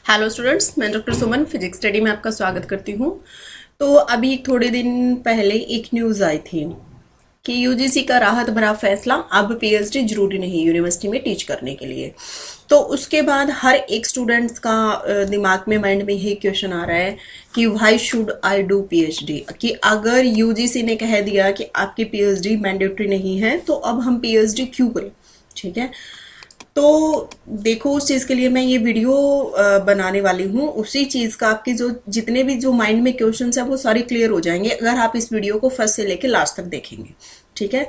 Hello students, मैं doctor सुमन physics study में आपका स्वागत करती हूँ। तो अभी थोड़े दिन पहले एक न्यूज़ आई थी कि यूजीसी का राहत भरा फैसला, अब पीएचडी जरूरी नहीं यूनिवर्सिटी में टीच करने के लिए। तो उसके बाद हर एक स्टूडेंट्स का दिमाग में, माइंड में यही क्वेश्चन आ रहा है कि why should I do PhD, कि अगर यूजीसी ने कह दिया कि आपकी पीएचडी मैंडेटरी नहीं है तो अब हम पीएचडी क्यों करें। ठीक है, तो देखो उस चीज़ के लिए मैं ये वीडियो बनाने वाली हूँ। उसी चीज़ का आपके जो जितने भी जो माइंड में क्वेश्चंस है वो सारे क्लियर हो जाएंगे अगर आप इस वीडियो को फर्स्ट से लेकर लास्ट तक देखेंगे। ठीक है,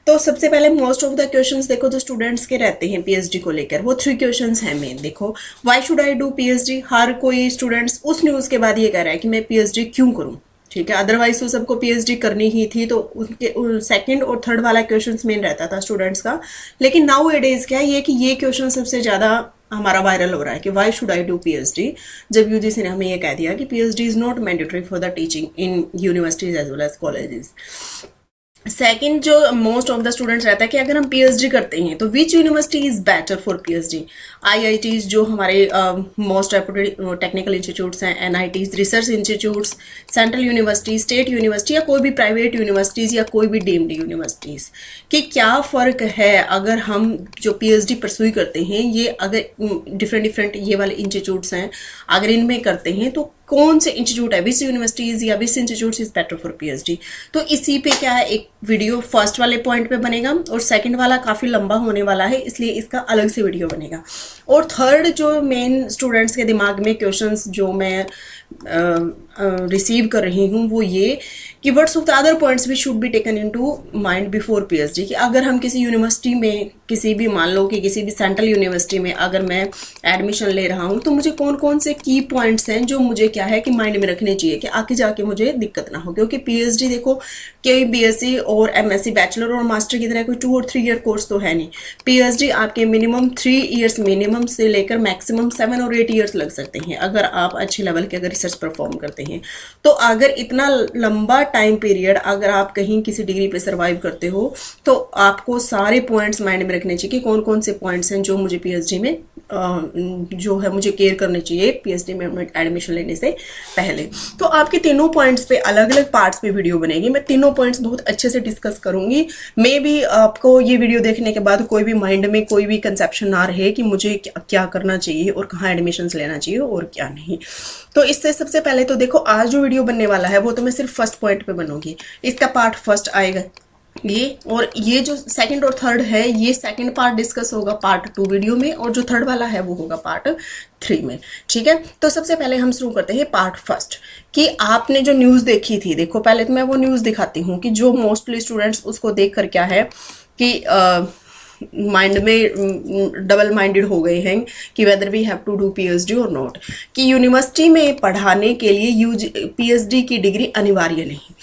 तो सबसे पहले मोस्ट ऑफ द क्वेश्चंस देखो जो स्टूडेंट्स के रहते हैं पीएचडी को लेकर, वो 3 क्वेश्चंस हैं मेन। देखो, why should I do PhD, हर कोई स्टूडेंट्स उस न्यूज़ के बाद ये कह रहा है कि मैं पीएचडी क्यों करूँ। ठीक है, अदरवाइज तो सबको पीएचडी करनी ही थी, तो उनके सेकंड और थर्ड वाला क्वेश्चन मेन रहता था स्टूडेंट्स का। लेकिन नाउ एडेज क्या है ये कि ये क्वेश्चन सबसे ज्यादा हमारा वायरल हो रहा है कि why should I do PhD, जब यूजीसी ने हमें ये कह दिया कि PhD is not mandatory for the teaching in universities as well as colleges. Second जो मोस्ट ऑफ द स्टूडेंट्स रहता है कि अगर हम पीएचडी करते हैं तो which university is better for PhD. IITs जो हमारे मोस्ट रेप्यूटेड टेक्निकल इंस्टीट्यूट्स हैं, NITs research institutes, central university, state university या कोई भी प्राइवेट यूनिवर्सिटीज या कोई भी डीम्ड यूनिवर्सिटीज, कि क्या फ़र्क है अगर हम जो पीएचडी परस्यू करते हैं, ये अगर डिफरेंट ये वाले इंस्टीट्यूट्स हैं अगर इनमें करते हैं तो कौन से इंस्टीट्यूट है, विच यूनिवर्सिटीज या which institute is better for PhD. तो इसी पे क्या है एक वीडियो फर्स्ट वाले पॉइंट पे बनेगा और सेकंड वाला काफ़ी लंबा होने वाला है, इसलिए इसका अलग से वीडियो बनेगा। और थर्ड जो मेन स्टूडेंट्स के दिमाग में क्वेश्चंस जो मैं रिसीव कर रही हूँ वो ये कि what's of the other points we should be taken into mind before PhD, कि अगर हम किसी यूनिवर्सिटी में, किसी भी मान लो कि किसी भी सेंट्रल यूनिवर्सिटी में अगर मैं एडमिशन ले रहा हूँ तो मुझे कौन कौन से की पॉइंट्स हैं जो मुझे क्या है कि माइंड में रखने चाहिए कि आगे जाके मुझे दिक्कत ना हो। क्योंकि पीएचडी देखो कि बीएससी और एमएससी बैचलर और मास्टर की तरह कोई 2 और 3 ईयर कोर्स तो है नहीं। पीएचडी आपके मिनिमम 3 ईयर्स मिनिमम से लेकर मैक्सिमम 7 और 8 ईयर्स लग सकते हैं अगर आप अच्छे लेवल के अगर रिसर्च परफॉर्म करते हैं। तो अगर इतना लंबा टाइम पीरियड अगर आप कहीं किसी डिग्री पे सर्वाइव करते हो तो आपको सारे पॉइंट्स माइंड में रखने चाहिए कि कौन कौन से पॉइंट्स हैं जो मुझे पीएचडी में जो है मुझे केयर करने चाहिए पीएचडी में एडमिशन लेने से पहले। तो आपके तीनों पॉइंट्स पे अलग अलग पार्ट्स पे वीडियो बनेगी। मैं तीनों पॉइंट्स बहुत अच्छे से डिस्कस करूंगी। मे भी आपको ये वीडियो देखने के बाद कोई भी माइंड में कोई भी कंसेप्शन ना रहे कि मुझे क्या करना चाहिए और कहाँ एडमिशन लेना चाहिए और क्या नहीं। तो इससे सबसे पहले तो देखो आज जो वीडियो बनने वाला है वो तो मैं सिर्फ फर्स्ट पॉइंट पे बनूंगी। इसका पार्ट फर्स्ट आएगा ये, और ये जो सेकंड और थर्ड है ये सेकंड पार्ट डिस्कस होगा पार्ट 2 वीडियो में, और जो थर्ड वाला है वो होगा पार्ट 3 में। ठीक है, तो सबसे पहले हम शुरू करते हैं पार्ट फर्स्ट कि आपने जो न्यूज़ देखी थी। देखो पहले तो मैं वो न्यूज़ दिखाती हूँ कि जो मोस्टली स्टूडेंट्स उसको देख कर क्या है कि माइंड में डबल माइंडेड हो गए हैं कि whether we have to do PhD और नॉट, कि यूनिवर्सिटी में पढ़ाने के लिए पीएचडी की डिग्री अनिवार्य नहीं।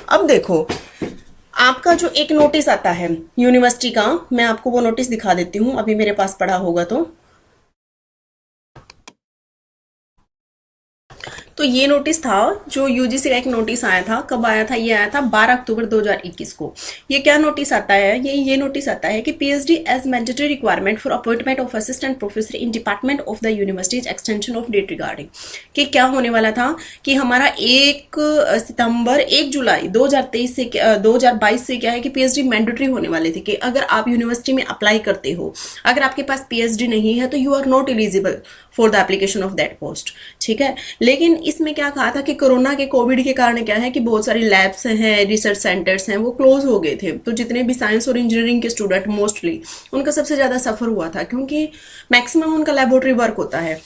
अब देखो आपका जो एक नोटिस आता है यूनिवर्सिटी का, मैं आपको वो नोटिस दिखा देती हूँ, अभी मेरे पास पड़ा होगा तो ये नोटिस था जो यूजीसी का एक नोटिस आया था। कब आया था? ये आया था 12 अक्टूबर 2021 को। ये क्या नोटिस आता है? ये नोटिस आता है कि PhD as mandatory requirement for appointment of assistant professor in department of the universities extension of date regarding, कि क्या होने वाला था कि हमारा 1 जुलाई 2023 से 2022 से क्या है कि पीएचडी मैंडेटरी होने वाले थे, कि अगर आप यूनिवर्सिटी में अप्लाई करते हो, अगर आपके पास पीएचडी नहीं है तो you are not eligible for the application of that post. ठीक है, लेकिन इसमें क्या कहा था कि कोरोना के कोविड के कारण क्या है कि बहुत सारी लैब्स हैं, रिसर्च सेंटर्स हैं, वो क्लोज हो गए थे। तो जितने भी साइंस और इंजीनियरिंग के स्टूडेंट मोस्टली उनका सबसे ज़्यादा सफ़र हुआ था, क्योंकि मैक्सिमम उनका लेबोरेटरी वर्क होता है।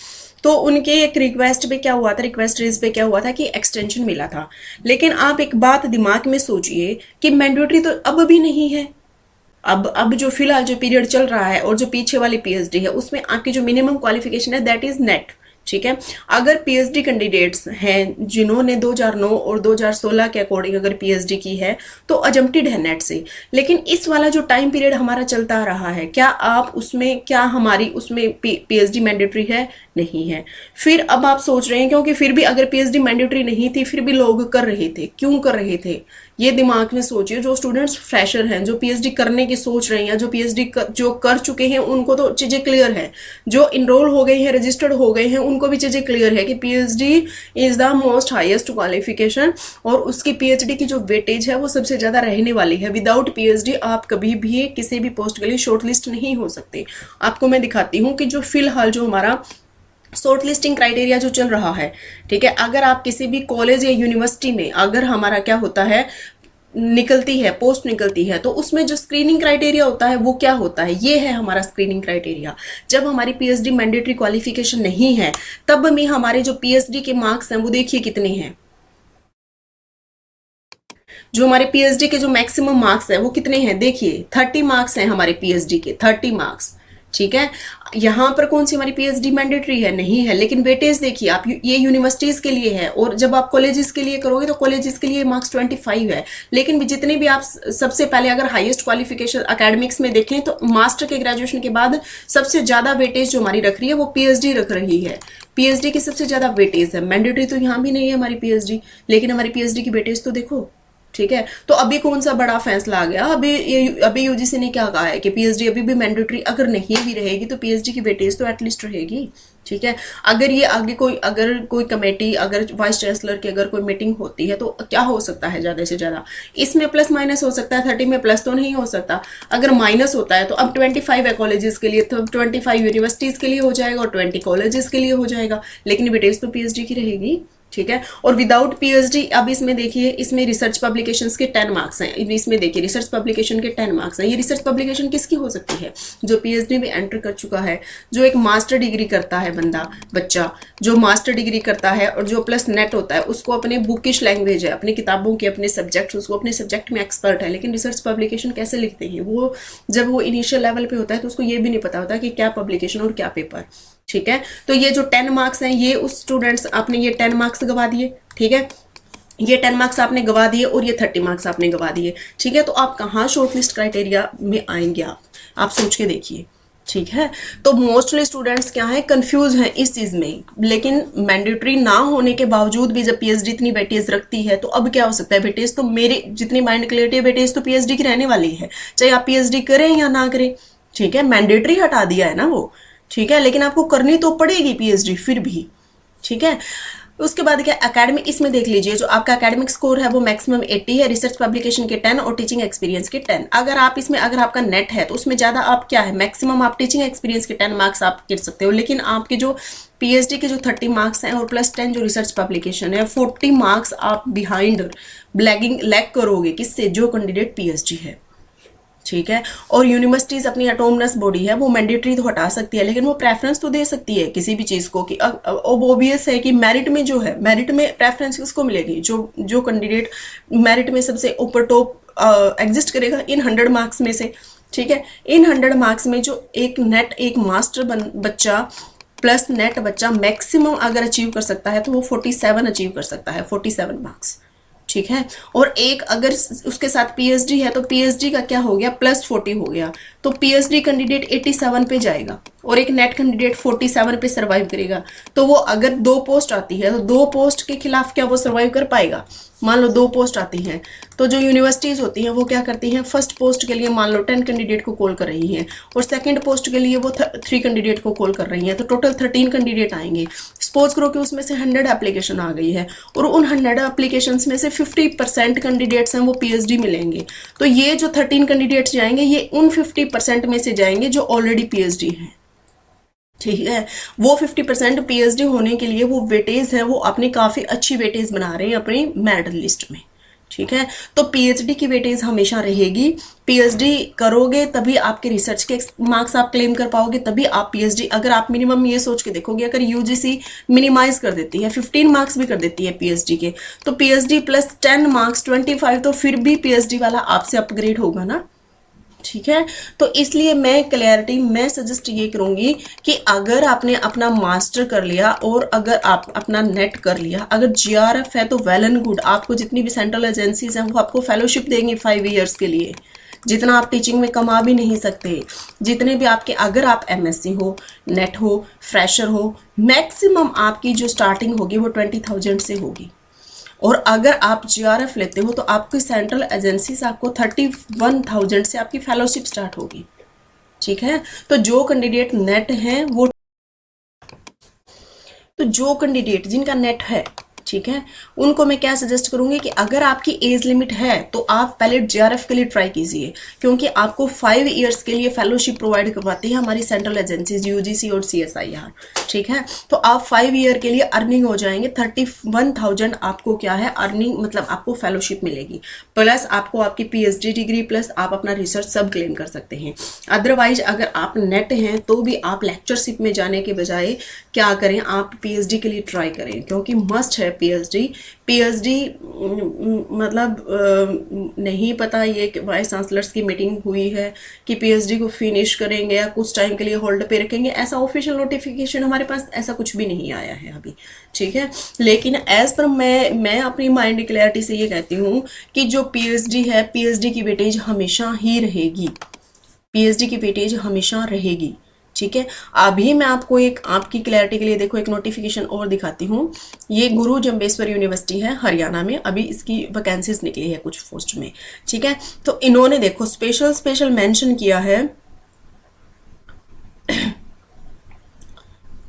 तो उनके एक रिक्वेस्ट पे क्या हुआ था, रिक्वेस्ट रेज पे क्या हुआ था कि एक्सटेंशन मिला था। लेकिन आप एक बात दिमाग में सोचिए कि मैंडेटरी तो अब भी नहीं है। अब जो फिलहाल जो पीरियड चल रहा है और जो पीछे वाली पीएचडी है उसमें आपकी जो मिनिमम क्वालिफिकेशन है दैट इज नेट। ठीक है, अगर पीएचडी कैंडिडेट्स हैं जिन्होंने 2009 और 2016 के अकॉर्डिंग अगर पीएचडी की है तो अजम्प्टेड है नेट से। लेकिन इस वाला जो टाइम पीरियड हमारा चलता आ रहा है, क्या आप उसमें, क्या हमारी उसमें पीएचडी मैंडेटरी है? नहीं है। फिर अब आप सोच रहे हैं क्योंकि फिर भी अगर पीएचडी मैंडेटरी नहीं थी फिर भी लोग कर रहे थे, क्यों कर रहे थे? ये दिमाग में सोचिए, जो स्टूडेंट्स फ्रेशर हैं, जो पीएचडी करने की सोच रहे हैं, जो पीएचडी जो कर चुके हैं, उनको तो चीज़ें क्लियर है। जो इनरोल हो गए हैं, रजिस्टर्ड हो गए हैं, उनको भी चीज़ें क्लियर है कि PhD is the most highest qualification, और उसकी पीएचडी की जो वेटेज है वो सबसे ज़्यादा रहने वाली है। विदाउट पीएचडी आप कभी भी किसी भी पोस्ट के लिए शॉर्ट लिस्ट नहीं हो सकते। आपको मैं दिखाती हूँ कि जो फिलहाल जो हमारा शॉर्ट लिस्टिंग क्राइटेरिया जो चल रहा है, ठीक है, अगर आप किसी भी कॉलेज या यूनिवर्सिटी में अगर हमारा क्या होता है, निकलती है, पोस्ट निकलती है, तो उसमें जो स्क्रीनिंग क्राइटेरिया होता है वो क्या होता है, ये है हमारा स्क्रीनिंग क्राइटेरिया। जब हमारी पीएचडी मैंडेटरी क्वालिफिकेशन नहीं है, तब में हमारे जो पीएचडी के मार्क्स हैं वो देखिए कितने हैं। जो हमारे पीएचडी के जो मैक्सिमम मार्क्स है वो कितने हैं, देखिए 30 मार्क्स हैं हमारे पीएचडी के, 30 मार्क्स, ठीक है। यहाँ पर कौन सी हमारी पीएचडी मैंडेटरी है, नहीं है, लेकिन वेटेज देखिए आप, ये यूनिवर्सिटीज के लिए है, और जब आप कॉलेजेस के लिए करोगे तो कॉलेजेस के लिए मार्क्स 25 है। लेकिन भी जितने भी आप सबसे पहले अगर हाईएस्ट क्वालिफिकेशन एकेडमिक्स में देखें तो मास्टर के ग्रेजुएशन के बाद सबसे ज्यादा वेटेज जो हमारी रख रही है वो पीएचडी रख रही है। पीएचडी की सबसे ज्यादा वेटेज है, मैंडेटरी तो यहाँ भी नहीं है हमारी पीएचडी, लेकिन हमारी पीएचडी की वेटेज तो देखो, ठीक है। तो अभी कौन सा बड़ा फैसला आ गया, अभी यूजीसी ने क्या कहा है कि पीएचडी अभी भी मैंडेटरी अगर नहीं भी रहेगी तो पीएचडी की वेटेज तो एटलीस्ट रहेगी, ठीक है। अगर ये आगे अगर कोई कमेटी, अगर वाइस चांसलर की अगर कोई मीटिंग होती है तो क्या हो सकता है, ज्यादा से ज्यादा इसमें प्लस माइनस हो सकता है, 30 में प्लस तो नहीं हो सकता। अगर माइनस होता है तो अब 25 है कॉलेजेस के लिए, तो 25 यूनिवर्सिटीज के लिए हो जाएगा और 20 कॉलेजेस के लिए हो जाएगा, लेकिन वेटेज तो पीएचडी की रहेगी, ठीक है। और विदाउट पीएचडी, अब इसमें देखिए, इसमें रिसर्च पब्लिकेशंस के 10 मार्क्स हैं, इसमें देखिए रिसर्च पब्लिकेशन के 10 मार्क्स हैं। ये रिसर्च पब्लिकेशन किसकी हो सकती है, जो पीएचडी में एंटर कर चुका है, जो एक मास्टर डिग्री करता है बच्चा जो मास्टर डिग्री करता है, और जो प्लस नेट होता है, उसको अपने बुकिश लैंग्वेज है, अपनी किताबों के अपने सब्जेक्ट, उसको अपने सब्जेक्ट में एक्सपर्ट है। लेकिन रिसर्च पब्लिकेशन कैसे लिखते हैं, वो जब वो इनिशियल लेवल पे होता है तो उसको ये भी नहीं पता होता कि क्या पब्लिकेशन और क्या पेपर, ठीक है। तो ये जो 10 मार्क्स हैं, ये उस स्टूडेंट्स, आपने ये 10 मार्क्स गवा दिए, ठीक है, ये 10 मार्क्स आपने गवा दिए और ये 30 मार्क्स आपने गवा दिए, ठीक है। तो आप कहाँ शॉर्टलिस्ट क्राइटेरिया में आएंगे, आप सोच के देखिए, ठीक है। तो मोस्टली स्टूडेंट्स क्या है, कंफ्यूज हैं इस चीज में। लेकिन मैंडेटरी ना होने के बावजूद भी जब पीएचडी इतनी वेटेज रखती है तो अब क्या हो सकता है, वेटेज तो मेरे जितनी माइंड क्लियरिटी है, वेटेज तो पीएचडी की रहने वाली है, चाहे आप पीएचडी करें या ना करें, ठीक है। मैंडेटरी हटा दिया है ना वो, ठीक है, लेकिन आपको करनी तो पड़ेगी पीएचडी फिर भी, ठीक है। उसके बाद क्या, एकेडमिक, इसमें देख लीजिए जो आपका एकेडमिक स्कोर है वो मैक्सिमम 80 है, रिसर्च पब्लिकेशन के 10 और टीचिंग एक्सपीरियंस के 10। अगर आप इसमें, अगर आपका नेट है तो उसमें ज्यादा आप क्या है, मैक्सिमम आप टीचिंग एक्सपीरियंस के 10 मार्क्स आप गिर सकते हो। लेकिन आपके जो पीएचडी के जो 30 मार्क्स हैं और प्लस 10 जो रिसर्च पब्लिकेशन है, 40 मार्क्स आप बिहाइंड लैग करोगे, किससे, जो कैंडिडेट पीएचडी है, ठीक है। और यूनिवर्सिटीज अपनी ऑटोनमस बॉडी है, वो मैंडेटरी तो हटा सकती है, लेकिन वो प्रेफरेंस तो दे सकती है किसी भी चीज को, कि ऑब्वियस है कि मेरिट में जो है, मेरिट में प्रेफरेंस किसको मिलेगी, जो कैंडिडेट मेरिट में सबसे ऊपर टॉप एग्जिस्ट करेगा इन 100 मार्क्स में से, ठीक है। इन 100 मार्क्स में जो एक नेट, एक मास्टर बच्चा प्लस नेट बच्चा मैक्सिमम अगर अचीव कर सकता है तो वो 47 अचीव कर सकता है, 47 मार्क्स, ठीक है। और एक अगर उसके साथ पीएचडी है तो पीएचडी का क्या हो गया, प्लस 40 हो गया, तो पीएचडी कैंडिडेट 87 पे जाएगा और एक नेट कैंडिडेट 47 पे सर्वाइव करेगा। तो वो अगर 2 पोस्ट आती है तो 2 पोस्ट के खिलाफ क्या वो सर्वाइव कर पाएगा। मान लो 2 पोस्ट आती हैं तो जो यूनिवर्सिटीज होती हैं वो क्या करती हैं, फर्स्ट पोस्ट के लिए मान लो 10 कैंडिडेट को कॉल कर रही हैं और सेकंड पोस्ट के लिए वो 3 कैंडिडेट को कॉल कर रही हैं, तो टोटल 13 कैंडिडेट आएंगे। सपोज करो कि उसमें से 100 एप्लीकेशन आ गई है और उन 100 एप्लीकेशन में से 50% कैंडिडेट्स हैं वो पीएचडी मिलेंगे, तो ये जो 13 कैंडिडेट्स जाएंगे ये उन 50% में से जाएंगे जो ऑलरेडी पीएचडी हैं, ठीक है। वो 50% पीएचडी होने के लिए वो वेटेज है, वो अपनी काफी अच्छी वेटेज बना रहे हैं अपनी मेरिट लिस्ट में, ठीक है। तो पीएचडी की वेटेज हमेशा रहेगी, पीएचडी करोगे तभी आपके रिसर्च के मार्क्स आप क्लेम कर पाओगे, तभी आप पीएचडी, अगर आप मिनिमम ये सोच के देखोगे, अगर यूजीसी मिनिमाइज कर देती है 15 मार्क्स भी कर देती है पीएचडी के, तो पीएचडी प्लस 10 मार्क्स 25, तो फिर भी पीएचडी वाला आपसे अपग्रेड होगा ना, ठीक है। तो इसलिए मैं सजेस्ट ये करूंगी कि अगर आपने अपना मास्टर कर लिया और अगर आप अपना नेट कर लिया, अगर जीआरएफ है तो वेल एंड गुड, आपको जितनी भी सेंट्रल एजेंसीज हैं वो आपको फेलोशिप देंगे 5 ईयर्स के लिए, जितना आप टीचिंग में कमा भी नहीं सकते, जितने भी आपके, अगर आप एमएससी हो, नेट हो, फ्रेशर हो, मैक्सिमम आपकी जो स्टार्टिंग होगी वो 20,000 से होगी। और अगर आप जीआरएफ लेते हो तो आपकी सेंट्रल एजेंसी से आपको 31,000 से आपकी फेलोशिप स्टार्ट होगी। ठीक है, तो जो कैंडिडेट नेट हैं वो, तो जो कैंडिडेट जिनका नेट है, ठीक है, उनको मैं क्या सजेस्ट करूंगी कि अगर आपकी एज लिमिट है तो आप पहले जीआरएफ के लिए ट्राई कीजिए, क्योंकि आपको 5 इयर्स के लिए फेलोशिप प्रोवाइड करवाती है हमारी सेंट्रल एजेंसीज यूजीसी और सीएसआईआर। ठीक है, तो आप 5 ईयर के लिए अर्निंग हो जाएंगे 31,000 आपको क्या है अर्निंग, मतलब आपको फेलोशिप मिलेगी, प्लस आपको आपकी पीएचडी डिग्री प्लस आप अपना रिसर्च सब क्लेम कर सकते हैं। अदरवाइज अगर आप नेट हैं तो भी आप लेक्चरशिप में जाने के बजाय क्या करें, आप पीएचडी के लिए ट्राई करें, क्योंकि मस्ट है पीएचडी मतलब नहीं पता ये वाइस चांसलर्स की मीटिंग हुई है कि पीएचडी को फिनिश करेंगे या कुछ टाइम के लिए होल्ड पे रखेंगे, ऐसा ऑफिशियल नोटिफिकेशन हमारे पास ऐसा कुछ भी नहीं आया है अभी। ठीक है, लेकिन एज पर मैं अपनी माइंड क्लैरिटी से ये कहती हूँ कि जो पीएचडी है, पीएचडी की वेटेज हमेशा ही रहेगी, पीएचडी की वेटेज हमेशा रहेगी। ठीक है, अभी मैं आपको एक आपकी क्लैरिटी के लिए देखो एक नोटिफिकेशन और दिखाती हूँ। ये गुरु जम्बेश्वर यूनिवर्सिटी है हरियाणा में, अभी इसकी वैकेंसीज निकली है कुछ पोस्ट में। ठीक है, तो इन्होंने देखो स्पेशल मेंशन किया है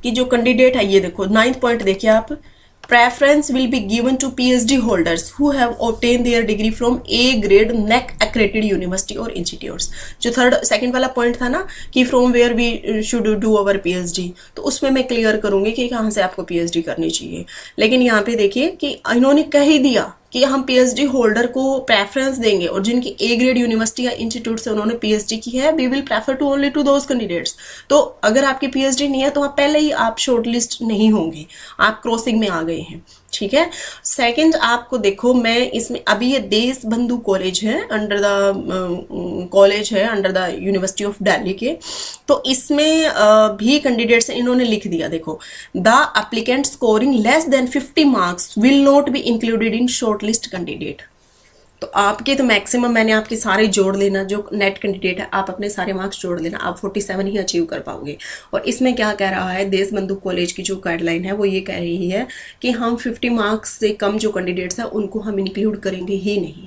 कि जो कैंडिडेट है, ये देखो 9th पॉइंट देखिए आप, preference will be given to PhD holders who have obtained their degree from A grade NAC accredited university or institutes। जो सेकंड वाला पॉइंट था ना कि from where we should do our PhD, तो उसमें मैं क्लियर करूंगी कि कहाँ से आपको PhD करनी चाहिए। लेकिन यहाँ पे देखिए कि इन्होंने कह ही दिया कि हम पीएचडी होल्डर को प्रेफरेंस देंगे, और जिनकी ए ग्रेड यूनिवर्सिटी या इंस्टीट्यूट से उन्होंने पीएचडी की है, we will prefer to only to those candidates. तो अगर आपकी पीएचडी नहीं है तो आप पहले ही आप शॉर्टलिस्ट नहीं होंगे, आप क्रॉसिंग में आ गए हैं। ठीक है, सेकंड आपको देखो मैं इसमें अभी ये देश बंधु कॉलेज है अंडर द कॉलेज है under the university of Delhi के, तो इसमें भी कैंडिडेट्स इन्होंने लिख दिया, देखो the applicant scoring less than 50 marks will not be included in shortlist candidate. तो आपके तो मैक्सिमम मैंने आपके सारे जोड़ लेना, जो नेट कैंडिडेट है आप अपने सारे मार्क्स जोड़ लेना, आप 47 ही अचीव कर पाओगे। और इसमें क्या कह रहा है, देश बंधु कॉलेज की जो गाइडलाइन है वो ये कह रही है कि हम 50 मार्क्स से कम जो कैंडिडेट्स हैं उनको हम इंक्लूड करेंगे ही नहीं।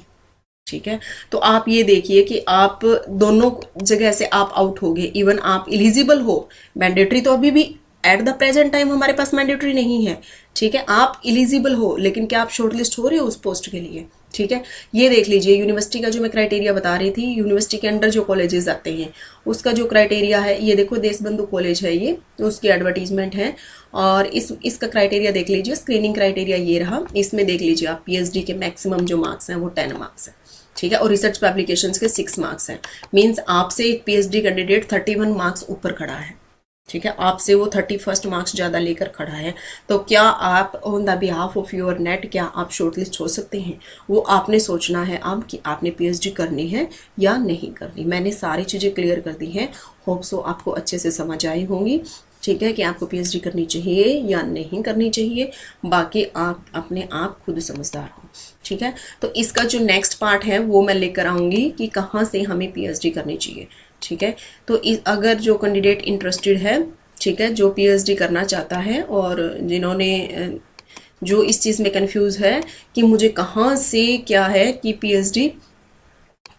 ठीक है, तो आप ये देखिए कि आप दोनों जगह से आप आउट हो गए, इवन आप एलिजिबल हो, मैंडेटरी तो अभी भी एट द प्रेजेंट टाइम हमारे पास मैंडेटरी नहीं है। ठीक है, आप एलिजिबल हो, लेकिन क्या आप शॉर्टलिस्ट हो रहे हो उस पोस्ट के लिए। ठीक है, ये देख लीजिए यूनिवर्सिटी का जो मैं क्राइटेरिया बता रही थी, यूनिवर्सिटी के अंडर जो कॉलेजेस आते हैं उसका जो क्राइटेरिया है, ये देखो देश बंधु कॉलेज है, ये उसकी एडवर्टीजमेंट है, और इसका क्राइटेरिया देख लीजिए, स्क्रीनिंग क्राइटेरिया ये रहा। इसमें देख लीजिए आप पीएचडी के मैक्सिमम जो मार्क्स हैं वो 10 मार्क्स है। ठीक है, और रिसर्च पब्लिकेशंस के 6 मार्क्स हैं, मीन्स आपसे एक पीएचडी कैंडिडेट 31 मार्क्स ऊपर खड़ा है। ठीक है, आपसे वो 31 मार्क्स ज़्यादा लेकर खड़ा है, तो क्या आप on the behalf of your net क्या आप शॉर्टलिस्ट हो सकते हैं, वो आपने सोचना है अब कि आपने पीएचडी करनी है या नहीं करनी। मैंने सारी चीज़ें क्लियर कर दी हैं, होप सो आपको अच्छे से समझ आई होंगी। ठीक है, कि आपको पीएचडी करनी चाहिए या नहीं करनी चाहिए, बाकी आप अपने आप खुद समझदार हो। ठीक है, तो इसका जो नेक्स्ट पार्ट है वो मैं लेकर आऊँगी कि कहाँ से हमें पीएचडी करनी चाहिए। ठीक है, तो अगर जो कैंडिडेट इंटरेस्टेड है, ठीक है, जो पीएचडी करना चाहता है और जिन्होंने जो इस चीज़ में कंफ्यूज है कि मुझे कहाँ से क्या है कि पीएचडी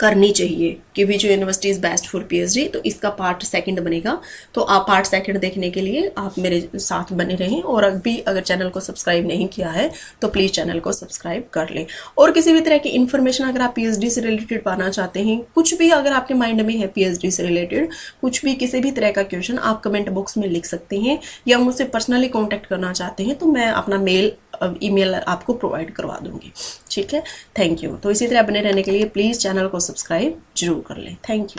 करनी चाहिए कि which university is best for PhD, तो इसका पार्ट सेकंड बनेगा। तो आप पार्ट सेकंड देखने के लिए आप मेरे साथ बने रहें, और अभी अगर चैनल को सब्सक्राइब नहीं किया है तो प्लीज़ चैनल को सब्सक्राइब कर लें। और किसी भी तरह की इन्फॉर्मेशन अगर आप पीएचडी से रिलेटेड पाना चाहते हैं, कुछ भी अगर आपके माइंड में है पीएचडी से रिलेटेड कुछ भी किसी भी तरह का क्वेश्चन, आप कमेंट बॉक्स में लिख सकते हैं, या मुझसे पर्सनली कॉन्टैक्ट करना चाहते हैं तो मैं अपना ईमेल आपको प्रोवाइड करवा दूंगी। ठीक है, थैंक यू। तो इसी तरह बने रहने के लिए प्लीज़ चैनल को सब्सक्राइब जरूर कर लें। Thank you.